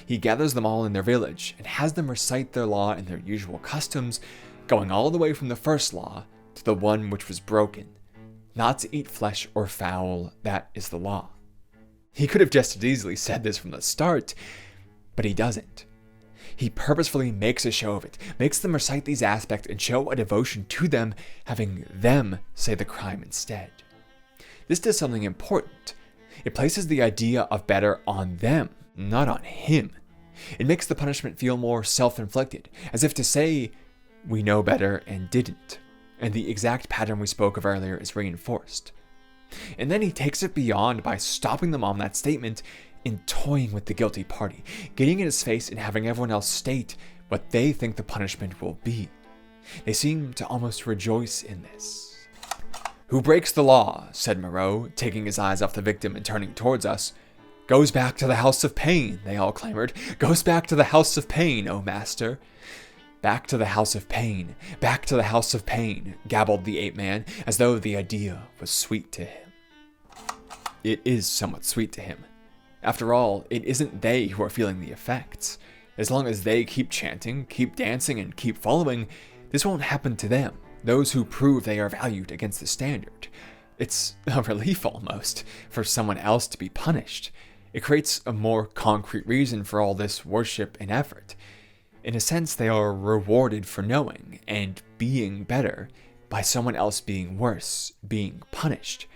He gathers them all in their village and has them recite their law and their usual customs, going all the way from the first law to the one which was broken. Not to eat flesh or fowl, that is the law. He could have just as easily said this from the start, but he doesn't. He purposefully makes a show of it, makes them recite these aspects and show a devotion to them, having them say the crime instead. This does something important. It places the idea of better on them, not on him. It makes the punishment feel more self-inflicted, as if to say, we know better and didn't, and the exact pattern we spoke of earlier is reinforced. And then he takes it beyond by stopping them on that statement and toying with the guilty party, getting in his face and having everyone else state what they think the punishment will be. They seem to almost rejoice in this. "Who breaks the law," said Moreau, taking his eyes off the victim and turning towards us. "Goes back to the house of pain," they all clamored. "Goes back to the house of pain, O master." "Back to the house of pain, back to the house of pain," gabbled the ape-man, as though the idea was sweet to him. It is somewhat sweet to him. After all, it isn't they who are feeling the effects. As long as they keep chanting, keep dancing, and keep following, this won't happen to them, those who prove they are valued against the standard. It's a relief almost, for someone else to be punished. It creates a more concrete reason for all this worship and effort. In a sense, they are rewarded for knowing and being better by someone else being worse, being punished.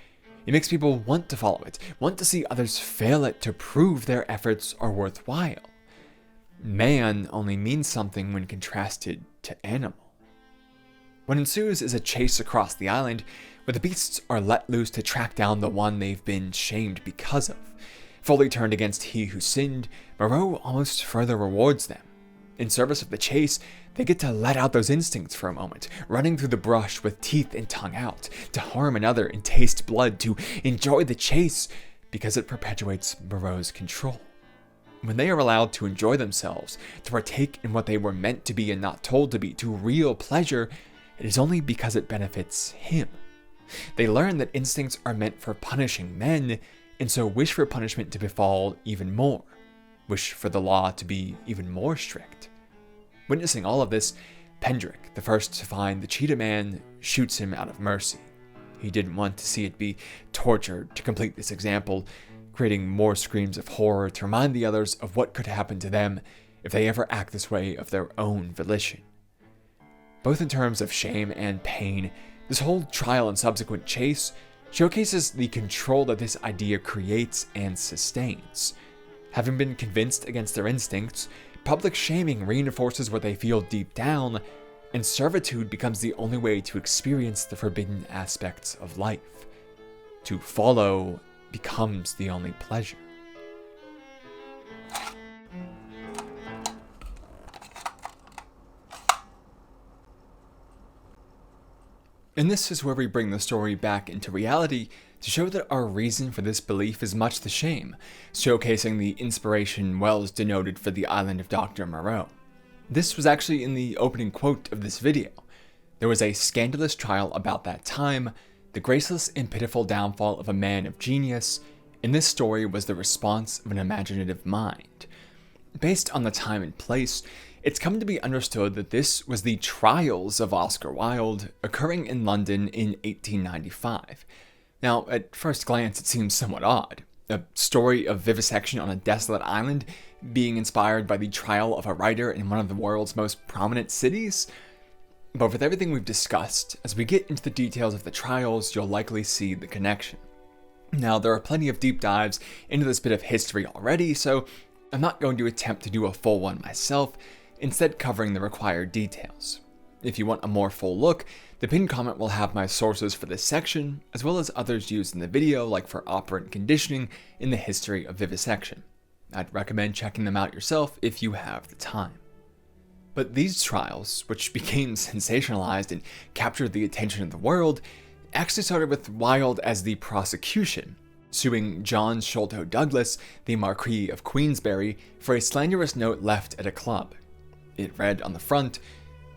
It makes people want to follow it, want to see others fail it to prove their efforts are worthwhile. Man only means something when contrasted to animal. What ensues is a chase across the island, where the beasts are let loose to track down the one they've been shamed because of. Fully turned against he who sinned, Moreau almost further rewards them. In service of the chase, they get to let out those instincts for a moment, running through the brush with teeth and tongue out, to harm another and taste blood, to enjoy the chase, because it perpetuates Moreau's control. When they are allowed to enjoy themselves, to partake in what they were meant to be and not told to be, to real pleasure, it is only because it benefits him. They learn that instincts are meant for punishing men, and so wish for punishment to befall even more, wish for the law to be even more strict. Witnessing all of this, Pendrick, the first to find the cheetah man, shoots him out of mercy. He didn't want to see it be tortured to complete this example, creating more screams of horror to remind the others of what could happen to them if they ever act this way of their own volition. Both in terms of shame and pain, this whole trial and subsequent chase showcases the control that this idea creates and sustains. Having been convinced against their instincts, public shaming reinforces what they feel deep down, and servitude becomes the only way to experience the forbidden aspects of life. To follow becomes the only pleasure. And this is where we bring the story back into reality to show that our reason for this belief is much the same, showcasing the inspiration Wells denoted for the Island of Doctor Moreau. This was actually in the opening quote of this video. There was a scandalous trial about that time, the graceless and pitiful downfall of a man of genius, and this story was the response of an imaginative mind. Based on the time and place, it's come to be understood that this was the trials of Oscar Wilde, occurring in London in 1895. Now, at first glance, it seems somewhat odd. A story of vivisection on a desolate island being inspired by the trial of a writer in one of the world's most prominent cities? But with everything we've discussed, as we get into the details of the trials, you'll likely see the connection. Now, there are plenty of deep dives into this bit of history already, so I'm not going to attempt to do a full one myself, instead covering the required details. If you want a more full look, the pinned comment will have my sources for this section, as well as others used in the video, like for operant conditioning in the history of vivisection. I'd recommend checking them out yourself if you have the time. But these trials, which became sensationalized and captured the attention of the world, actually started with Wilde as the prosecution, suing John Sholto Douglas, the Marquis of Queensberry, for a slanderous note left at a club. It read on the front,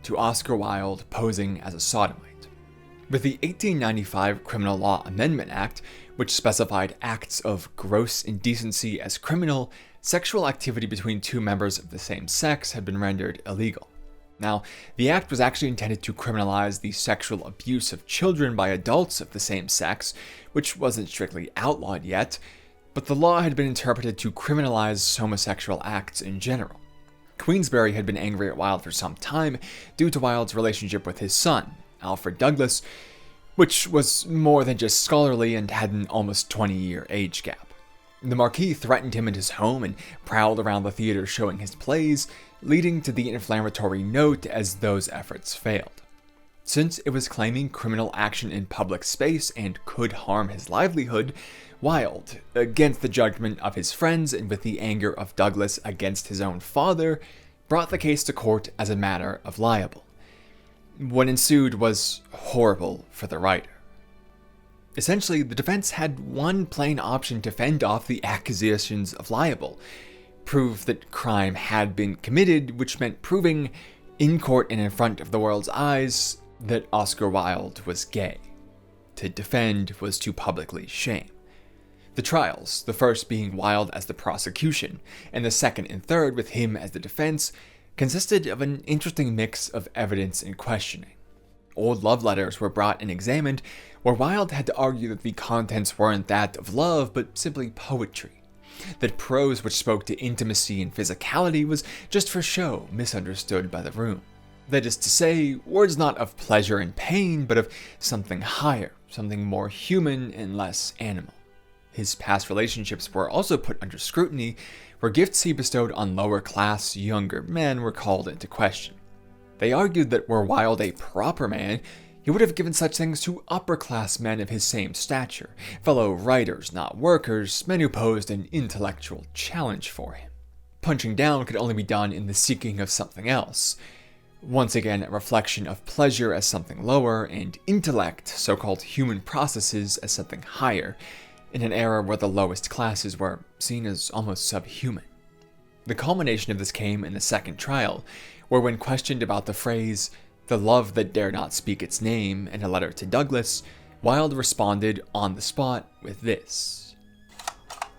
"To Oscar Wilde posing as a sodomite." With the 1895 Criminal Law Amendment Act, which specified acts of gross indecency as criminal, sexual activity between two members of the same sex had been rendered illegal. Now, the act was actually intended to criminalize the sexual abuse of children by adults of the same sex, which wasn't strictly outlawed yet, but the law had been interpreted to criminalize homosexual acts in general. Queensberry had been angry at Wilde for some time due to Wilde's relationship with his son, Alfred Douglas, which was more than just scholarly and had an almost 20-year age gap. The Marquis threatened him at his home and prowled around the theater showing his plays, leading to the inflammatory note as those efforts failed. Since it was claiming criminal action in public space and could harm his livelihood, Wilde, against the judgment of his friends and with the anger of Douglas against his own father, brought the case to court as a matter of libel. What ensued was horrible for the writer. Essentially, the defense had one plain option to fend off the accusations of libel: prove that crime had been committed, which meant proving, in court and in front of the world's eyes, that Oscar Wilde was gay. To defend was to publicly shame. The trials, the first being Wilde as the prosecution, and the second and third with him as the defense, consisted of an interesting mix of evidence and questioning. Old love letters were brought and examined, where Wilde had to argue that the contents weren't that of love, but simply poetry. That prose which spoke to intimacy and physicality was just for show, misunderstood by the room. That is to say, words not of pleasure and pain, but of something higher, something more human and less animal. His past relationships were also put under scrutiny, where gifts he bestowed on lower-class, younger men were called into question. They argued that were Wilde a proper man, he would have given such things to upper-class men of his same stature, fellow writers, not workers, men who posed an intellectual challenge for him. Punching down could only be done in the seeking of something else. Once again, a reflection of pleasure as something lower, and intellect, so-called human processes, as something higher, in an era where the lowest classes were seen as almost subhuman. The culmination of this came in the second trial, where when questioned about the phrase, "the love that dare not speak its name," in a letter to Douglas, Wilde responded on the spot with this: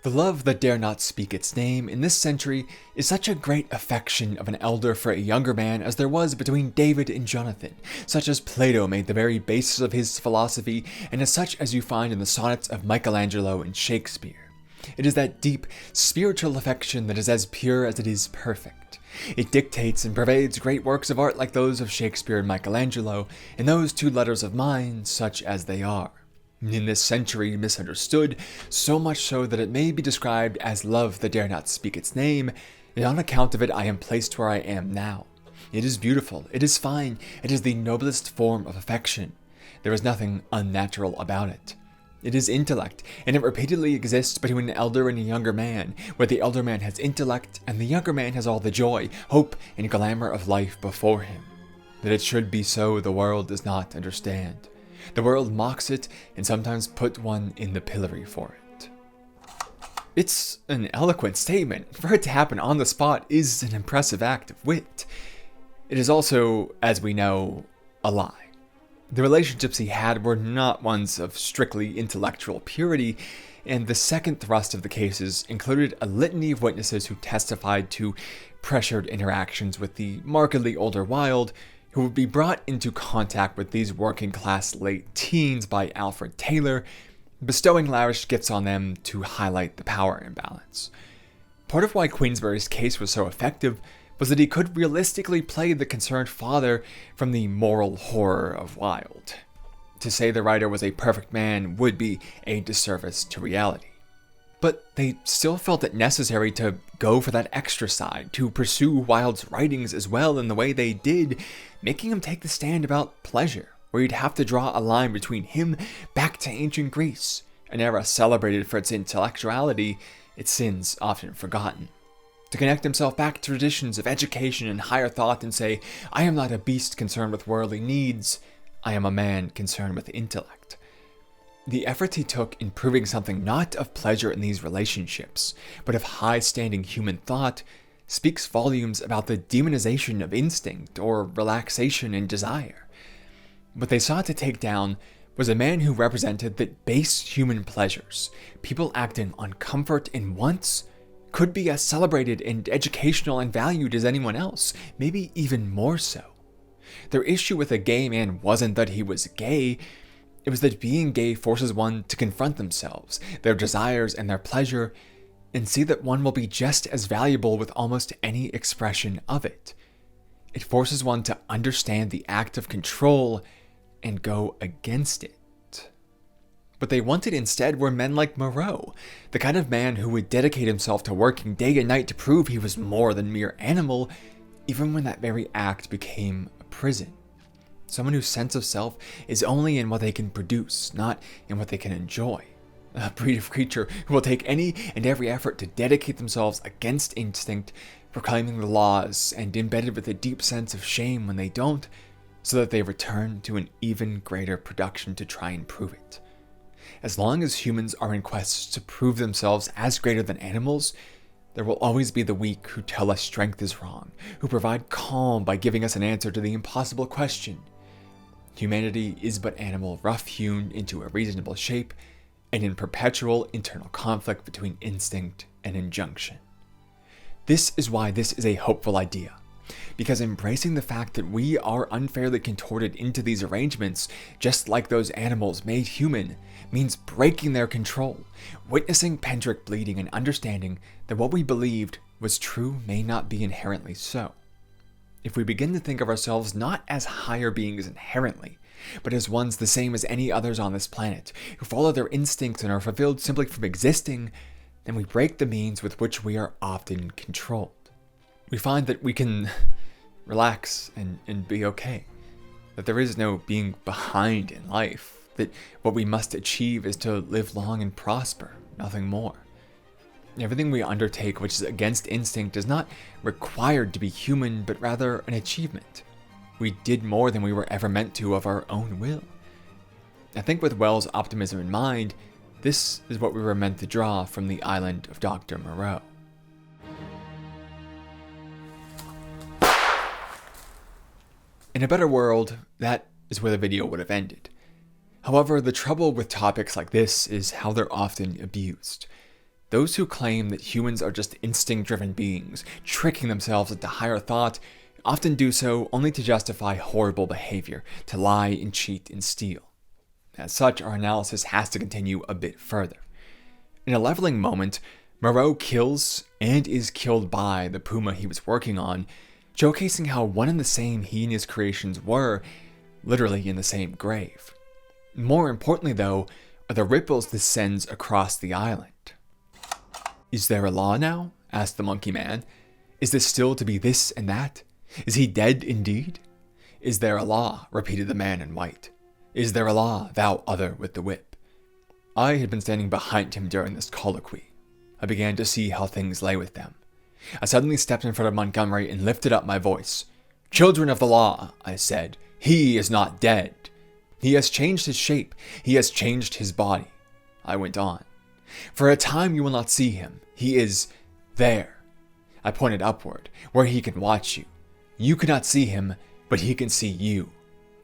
"The love that dare not speak its name in this century is such a great affection of an elder for a younger man as there was between David and Jonathan, such as Plato made the very basis of his philosophy, and as such as you find in the sonnets of Michelangelo and Shakespeare. It is that deep, spiritual affection that is as pure as it is perfect. It dictates and pervades great works of art like those of Shakespeare and Michelangelo, and those two letters of mine, such as they are. In this century misunderstood, so much so that it may be described as love that dare not speak its name, and on account of it I am placed where I am now. It is beautiful, it is fine, it is the noblest form of affection. There is nothing unnatural about it. It is intellect, and it repeatedly exists between an elder and a younger man, where the elder man has intellect, and the younger man has all the joy, hope, and glamour of life before him. That it should be so, the world does not understand. The world mocks it, and sometimes put one in the pillory for it." It's an eloquent statement. For it to happen on the spot is an impressive act of wit. It is also, as we know, a lie. The relationships he had were not ones of strictly intellectual purity, and the second thrust of the cases included a litany of witnesses who testified to pressured interactions with the markedly older Wilde, who would be brought into contact with these working-class late teens by Alfred Taylor, bestowing lavish gifts on them to highlight the power imbalance. Part of why Queensberry's case was so effective was that he could realistically play the concerned father from the moral horror of Wilde. To say the writer was a perfect man would be a disservice to reality. But they still felt it necessary to go for that extra side, to pursue Wilde's writings as well in the way they did, making him take the stand about pleasure, where you'd have to draw a line between him back to ancient Greece, an era celebrated for its intellectuality, its sins often forgotten. To connect himself back to traditions of education and higher thought and say, I am not a beast concerned with worldly needs, I am a man concerned with intellect. The effort he took in proving something not of pleasure in these relationships, but of high-standing human thought, speaks volumes about the demonization of instinct or relaxation and desire. What they sought to take down was a man who represented that base human pleasures, people acting on comfort and wants, could be as celebrated and educational and valued as anyone else, maybe even more so. Their issue with a gay man wasn't that he was gay, it was that being gay forces one to confront themselves, their desires and their pleasure, and see that one will be just as valuable with almost any expression of it. It forces one to understand the act of control and go against it. What they wanted instead were men like Moreau, the kind of man who would dedicate himself to working day and night to prove he was more than mere animal, even when that very act became a prison. Someone whose sense of self is only in what they can produce, not in what they can enjoy. A breed of creature who will take any and every effort to dedicate themselves against instinct, proclaiming the laws and embedded with a deep sense of shame when they don't, so that they return to an even greater production to try and prove it. As long as humans are in quests to prove themselves as greater than animals, there will always be the weak who tell us strength is wrong, who provide calm by giving us an answer to the impossible question. Humanity is but animal rough-hewn into a reasonable shape, and in perpetual internal conflict between instinct and injunction. This is why this is a hopeful idea, because embracing the fact that we are unfairly contorted into these arrangements, just like those animals made human, means breaking their control, witnessing Pendrick bleeding and understanding that what we believed was true may not be inherently so. If we begin to think of ourselves not as higher beings inherently, but as ones the same as any others on this planet, who follow their instincts and are fulfilled simply from existing, then we break the means with which we are often controlled. We find that we can relax and be okay, that there is no being behind in life, that what we must achieve is to live long and prosper, nothing more. Everything we undertake which is against instinct is not required to be human, but rather an achievement. We did more than we were ever meant to of our own will. I think with Wells' optimism in mind, this is what we were meant to draw from the Island of Doctor Moreau. In a better world, that is where the video would have ended. However, the trouble with topics like this is how they're often abused. Those who claim that humans are just instinct-driven beings, tricking themselves into higher thought, often do so only to justify horrible behavior, to lie and cheat and steal. As such, our analysis has to continue a bit further. In a leveling moment, Moreau kills and is killed by the puma he was working on, showcasing how one and the same he and his creations were, literally in the same grave. More importantly, though, are the ripples this sends across the island. Is there a law now? Asked the monkey man. Is this still to be this and that? Is he dead indeed? Is there a law? Repeated the man in white. Is there a law, thou other with the whip? I had been standing behind him during this colloquy. I began to see how things lay with them. I suddenly stepped in front of Montgomery and lifted up my voice. Children of the law, I said, he is not dead. He has changed his shape. He has changed his body. I went on. For a time you will not see him. He is there. I pointed upward, where he can watch you. You cannot see him, but he can see you.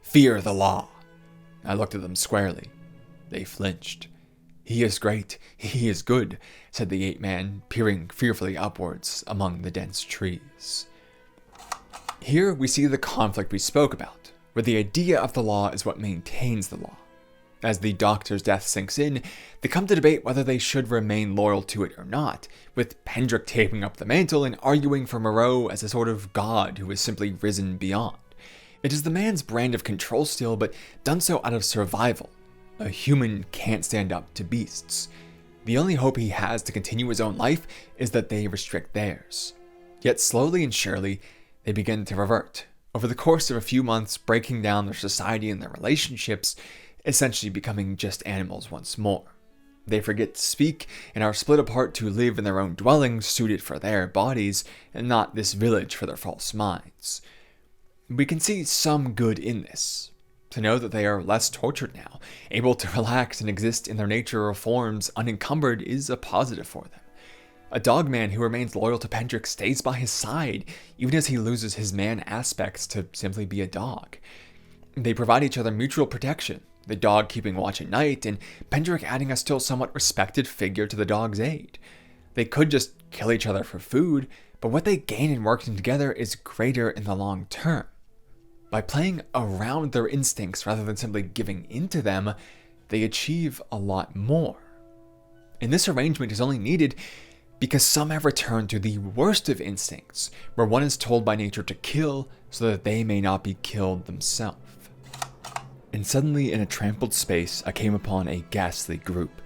Fear the law." I looked at them squarely. They flinched. "He is great, he is good," said the ape-man, peering fearfully upwards among the dense trees. Here we see the conflict we spoke about, where the idea of the law is what maintains the law. As the Doctor's death sinks in, they come to debate whether they should remain loyal to it or not, with Pendrick taking up the mantle and arguing for Moreau as a sort of god who has simply risen beyond. It is the man's brand of control still, but done so out of survival. A human can't stand up to beasts. The only hope he has to continue his own life is that they restrict theirs. Yet slowly and surely, they begin to revert. Over the course of a few months, breaking down their society and their relationships, essentially becoming just animals once more. They forget to speak and are split apart to live in their own dwellings suited for their bodies and not this village for their false minds. We can see some good in this. To know that they are less tortured now, able to relax and exist in their natural forms unencumbered is a positive for them. A dogman who remains loyal to Pendrick stays by his side, even as he loses his man aspects to simply be a dog. They provide each other mutual protection, the dog keeping watch at night, and Pendrick adding a still somewhat respected figure to the dog's aid. They could just kill each other for food, but what they gain in working together is greater in the long term. By playing around their instincts rather than simply giving into them, they achieve a lot more. And this arrangement is only needed because some have returned to the worst of instincts, where one is told by nature to kill so that they may not be killed themselves. And suddenly, in a trampled space, I came upon a ghastly group.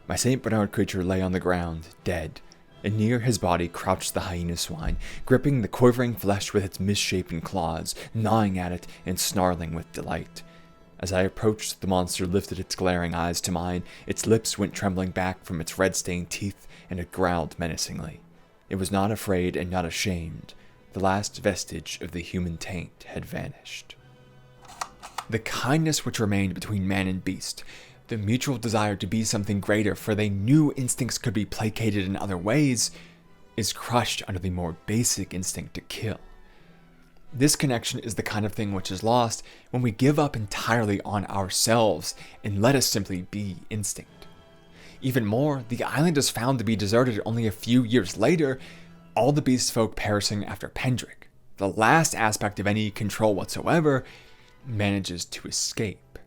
My St. Bernard creature lay on the ground, dead, and near his body crouched the hyena swine, gripping the quivering flesh with its misshapen claws, gnawing at it and snarling with delight. As I approached, the monster lifted its glaring eyes to mine, its lips went trembling back from its red-stained teeth, and it growled menacingly. It was not afraid and not ashamed. The last vestige of the human taint had vanished. The kindness which remained between man and beast, the mutual desire to be something greater, for they knew instincts could be placated in other ways, is crushed under the more basic instinct to kill. This connection is the kind of thing which is lost when we give up entirely on ourselves and let us simply be instinct. Even more, the island is found to be deserted only a few years later, all the Beastfolk perishing after Pendrick. The last aspect of any control whatsoever manages to escape.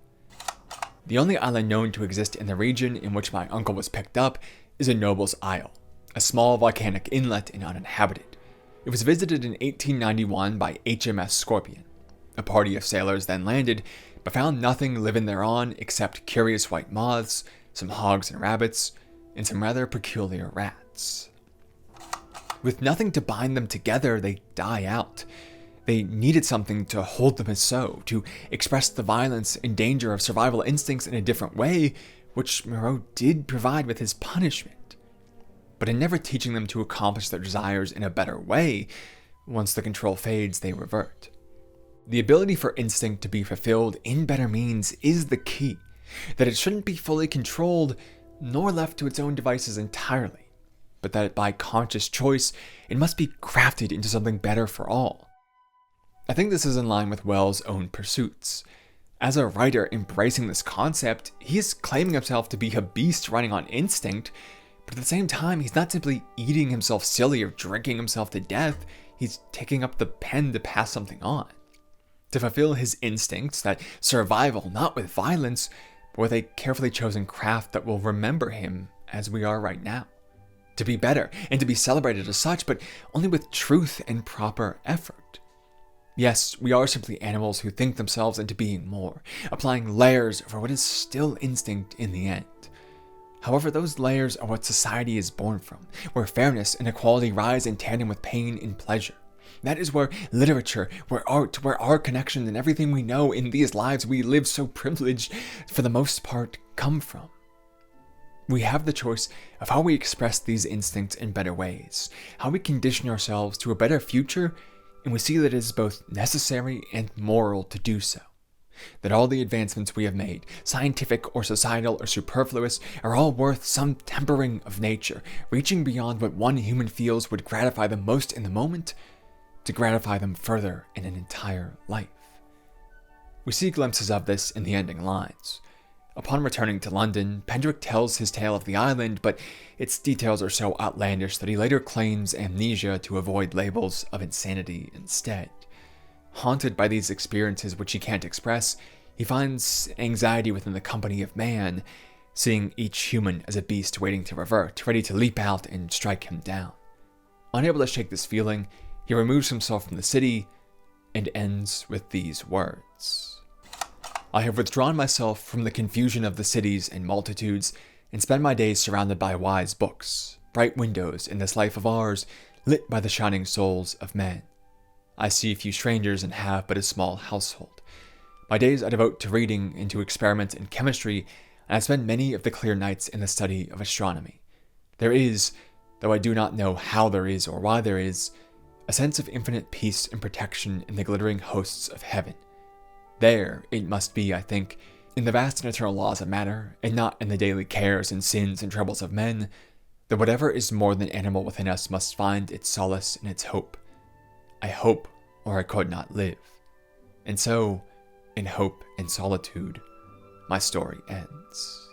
The only island known to exist in the region in which my uncle was picked up is a Noble's Isle, a small volcanic inlet and uninhabited. It was visited in 1891 by HMS Scorpion. A party of sailors then landed, but found nothing living thereon except curious white moths, some hogs and rabbits, and some rather peculiar rats. With nothing to bind them together, they die out. They needed something to hold them as so, to express the violence and danger of survival instincts in a different way, which Moreau did provide with his punishment. But in never teaching them to accomplish their desires in a better way, once the control fades, they revert. The ability for instinct to be fulfilled in better means is the key, that it shouldn't be fully controlled, nor left to its own devices entirely, but that by conscious choice, it must be crafted into something better for all. I think this is in line with Wells' own pursuits. As a writer embracing this concept, he is claiming himself to be a beast running on instinct, but at the same time, he's not simply eating himself silly or drinking himself to death, he's taking up the pen to pass something on. To fulfill his instincts, that survival not with violence, but with a carefully chosen craft that will remember him as we are right now. To be better, and to be celebrated as such, but only with truth and proper effort. Yes, we are simply animals who think themselves into being more, applying layers for what is still instinct in the end. However, those layers are what society is born from, where fairness and equality rise in tandem with pain and pleasure. That is where literature, where art, where our connections and everything we know in these lives we live so privileged, for the most part, come from. We have the choice of how we express these instincts in better ways, how we condition ourselves to a better future, and we see that it is both necessary and moral to do so. That all the advancements we have made, scientific or societal or superfluous, are all worth some tempering of nature, reaching beyond what one human feels would gratify them most in the moment, to gratify them further in an entire life. We see glimpses of this in the ending lines. Upon returning to London, Pendrick tells his tale of the island, but its details are so outlandish that he later claims amnesia to avoid labels of insanity instead. Haunted by these experiences which he can't express, he finds anxiety within the company of man, seeing each human as a beast waiting to revert, ready to leap out and strike him down. Unable to shake this feeling, he removes himself from the city and ends with these words: "I have withdrawn myself from the confusion of the cities and multitudes, and spend my days surrounded by wise books, bright windows in this life of ours, lit by the shining souls of men. I see few strangers and have but a small household. My days I devote to reading and to experiment in chemistry, and I spend many of the clear nights in the study of astronomy. There is, though I do not know how there is or why there is, a sense of infinite peace and protection in the glittering hosts of heaven. There, it must be, I think, in the vast and eternal laws of matter, and not in the daily cares and sins and troubles of men, that whatever is more than animal within us must find its solace in its hope. I hope, or I could not live. And so, in hope and solitude, my story ends."